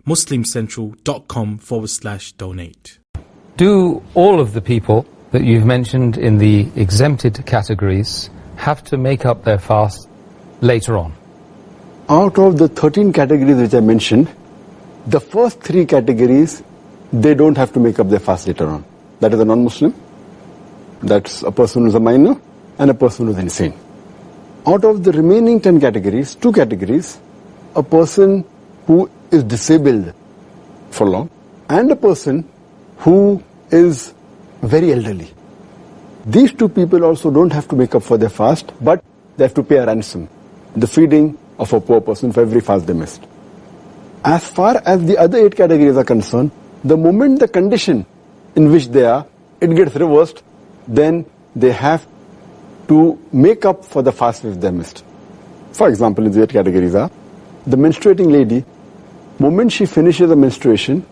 muslimcentral.com/donate. Do all of the people that you've mentioned in the exempted categories have to make up their fast later on? Out of the 13 categories which I mentioned, the first 3 categories, they don't have to make up their fast later on. That is a non-Muslim, that's a person who's a minor, and a person who's insane. Out of the remaining 10 categories, 2 categories, a person who is disabled for long, and a person who is very elderly. These 2 people also don't have to make up for their fast, but they have to pay a ransom, the feeding of a poor person for every fast they missed. As far as the other 8 categories are concerned, the moment the condition in which they are, it gets reversed, then they have to make up for the fast which they missed. For example, in the 8 categories are, the menstruating lady, moment she finishes the menstruation,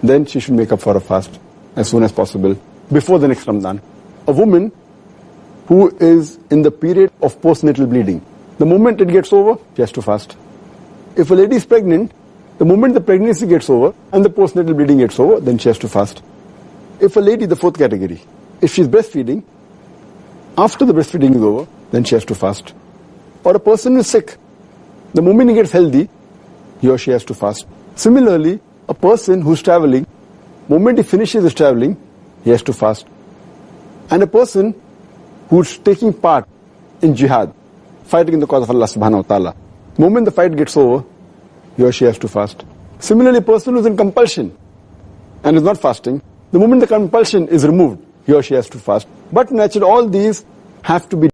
then she should make up for a fast as soon as possible, before the next Ramadan. A woman who is in the period of postnatal bleeding, the moment it gets over, she has to fast. If a lady is pregnant, the moment the pregnancy gets over and the postnatal bleeding gets over, then she has to fast. If a lady, the 4th category, if she's breastfeeding, after the breastfeeding is over, then she has to fast. Or a person is sick, the moment he gets healthy, he or she has to fast. Similarly, a person who's traveling, moment he finishes his traveling, he has to fast. And a person who's taking part in jihad, fighting in the cause of Allah subhanahu wa ta'ala, moment the fight gets over, he or she has to fast. Similarly, a person who's in compulsion and is not fasting, the moment the compulsion is removed, he or she has to fast. But naturally, all these have to be